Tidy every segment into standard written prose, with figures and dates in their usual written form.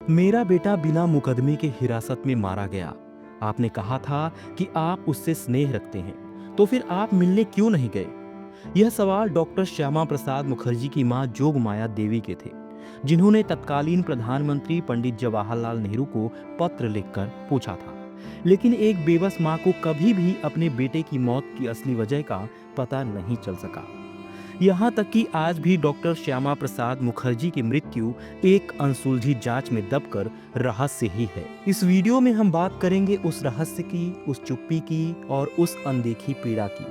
मेरा बेटा बिना मुकदमे के हिरासत में मारा गया। आपने कहा था कि आप उससे स्नेह रखते हैं, तो फिर आप मिलने क्यों नहीं गए? यह सवाल डॉक्टर श्यामा प्रसाद मुखर्जी की मां जोगमाया देवी के थे, जिन्होंने तत्कालीन प्रधानमंत्री पंडित जवाहरलाल नेहरू को पत्र लिखकर पूछा था। लेकिन एक बेबस मां को कभी भी अपने बेटे की मौत की असली वजह का पता नहीं चल सका। यहाँ तक कि आज भी डॉक्टर श्यामा प्रसाद मुखर्जी की मृत्यु एक अनसुलझी जांच में दबकर रहस्य ही है। इस वीडियो में हम बात करेंगे उस रहस्य की, उस चुप्पी की और उस अनदेखी पीड़ा की,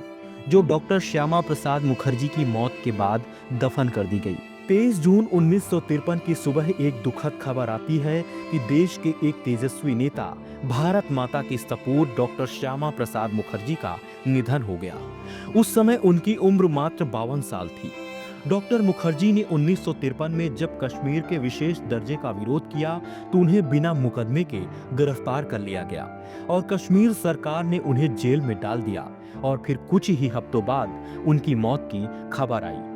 जो डॉक्टर श्यामा प्रसाद मुखर्जी की मौत के बाद दफन कर दी गई। 23 जून 1953 की सुबह एक दुखद खबर आती है कि देश के एक तेजस्वी नेता, भारत माता के सपूत डॉक्टर श्यामा प्रसाद मुखर्जी का निधन हो गया। उस समय उनकी उम्र मात्र 52 साल थी। डॉक्टर मुखर्जी ने 1953 में जब कश्मीर के विशेष दर्जे का विरोध किया तो उन्हें बिना मुकदमे के गिरफ्तार कर लिया गया और कश्मीर सरकार ने उन्हें जेल में डाल दिया और फिर कुछ ही हफ्तों बाद उनकी मौत की खबर आई।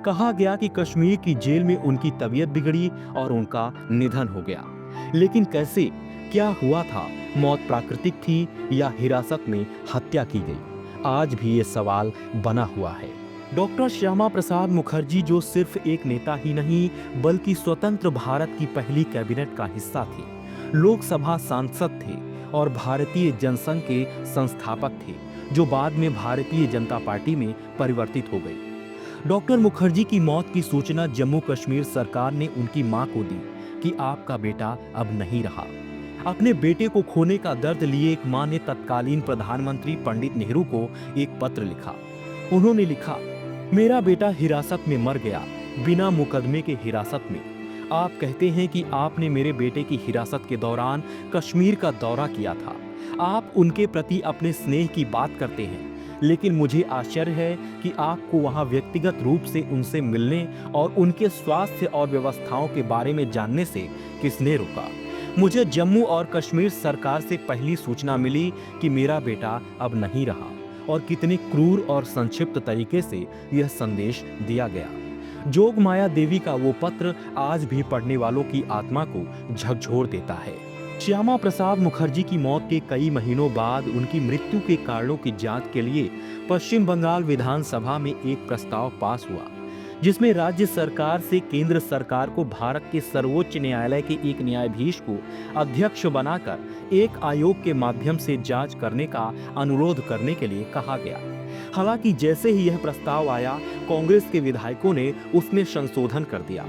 कहा गया कि कश्मीर की जेल में उनकी तबीयत बिगड़ी और उनका निधन हो गया। लेकिन कैसे, क्या हुआ था? मौत प्राकृतिक थी या हिरासत में हत्या की गई? आज भी ये सवाल बना हुआ है। डॉक्टर श्यामा प्रसाद मुखर्जी जो सिर्फ एक नेता ही नहीं बल्कि स्वतंत्र भारत की पहली कैबिनेट का हिस्सा थे, लोकसभा सांसद थे और भारतीय जनसंघ के संस्थापक थे, जो बाद में भारतीय जनता पार्टी में परिवर्तित हो गई। डॉक्टर मुखर्जी की मौत की सूचना जम्मू कश्मीर सरकार ने उनकी मां को दी कि आपका बेटा अब नहीं रहा। अपने बेटे को खोने का दर्द लिए एक मां ने तत्कालीन प्रधानमंत्री पंडित नेहरू को एक पत्र लिखा। उन्होंने लिखा, मेरा बेटा हिरासत में मर गया, बिना मुकदमे के हिरासत में। आप कहते हैं कि आपने मेरे बेटे की हिरासत के दौरान कश्मीर का दौरा किया था। आप उनके प्रति अपने स्नेह की बात करते हैं, लेकिन मुझे आश्चर्य है कि आपको वहां व्यक्तिगत रूप से उनसे मिलने और उनके स्वास्थ्य और व्यवस्थाओं के बारे में जानने से किसने रोका? मुझे जम्मू और कश्मीर सरकार से पहली सूचना मिली कि मेरा बेटा अब नहीं रहा और कितने क्रूर और संक्षिप्त तरीके से यह संदेश दिया गया। जोगमाया देवी का वो पत्र आज भी पढ़ने वालों की आत्मा को झकझोर देता है। श्यामा प्रसाद मुखर्जी की मौत के कई महीनों बाद उनकी मृत्यु के कारणों की जांच के लिए पश्चिम बंगाल विधानसभा में एक प्रस्ताव पास हुआ, जिसमें राज्य सरकार से केंद्र सरकार को भारत के सर्वोच्च न्यायालय के एक न्यायाधीश को अध्यक्ष बनाकर एक आयोग के माध्यम से जांच करने का अनुरोध करने के लिए कहा गया। हालांकि जैसे ही यह प्रस्ताव आया, कांग्रेस के विधायकों ने उसमें संशोधन कर दिया।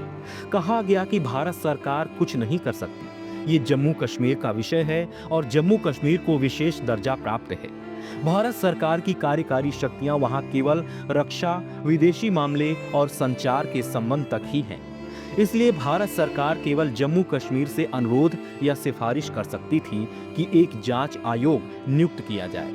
कहा गया कि भारत सरकार कुछ नहीं कर सकती, ये जम्मू कश्मीर का विषय है और जम्मू कश्मीर को विशेष दर्जा प्राप्त है। भारत सरकार की कार्यकारी शक्तियां वहां केवल रक्षा, विदेशी मामले और संचार के संबंध तक ही हैं। इसलिए भारत सरकार केवल जम्मू कश्मीर से अनुरोध या सिफारिश कर सकती थी कि एक जांच आयोग नियुक्त किया जाए।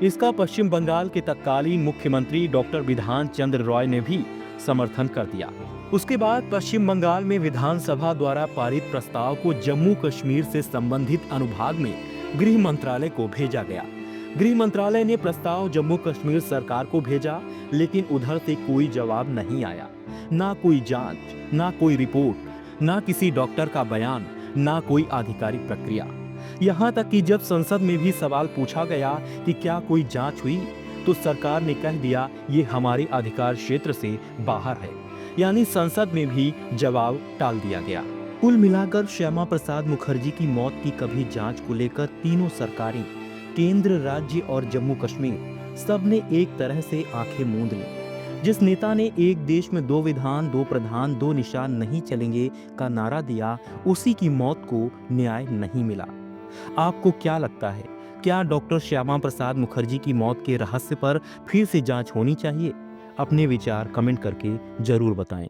इसका पश्चिम बंगाल के तत्कालीन मुख्यमंत्री डॉक्टर बिधान चंद्र रॉय ने भी समर्थन कर दिया। उसके बाद पश्चिम बंगाल में विधानसभा द्वारा पारित प्रस्ताव को जम्मू कश्मीर से संबंधित अनुभाग में गृह मंत्रालय को भेजा गया। गृह मंत्रालय ने प्रस्ताव जम्मू कश्मीर सरकार को भेजा, लेकिन उधर से कोई जवाब नहीं आया। ना कोई जांच, ना कोई रिपोर्ट, ना किसी डॉक्टर का बयान, ना कोई आधिकारिक प्रक्रिया। यहाँ तक कि जब संसद में भी सवाल पूछा गया कि क्या कोई जांच हुई, तो सरकार ने कह दिया ये हमारे अधिकार क्षेत्र से बाहर है, यानी संसद में भी जवाब टाल दिया गया। कुल मिलाकर श्यामा प्रसाद मुखर्जी की मौत की कभी जांच को लेकर तीनों सरकारें, केंद्र, राज्य और जम्मू कश्मीर, सबने एक तरह से आंखें मूंद ली। जिस नेता ने एक देश में 2 विधान, 2 प्रधान, 2 निशान नहीं चलेंगे का नारा दिया, उसी की मौत को न्याय नहीं मिला। आपको क्या लगता है, क्या डॉक्टर श्यामा प्रसाद मुखर्जी की मौत के रहस्य पर फिर से जांच होनी चाहिए? अपने विचार कमेंट करके जरूर बताएं।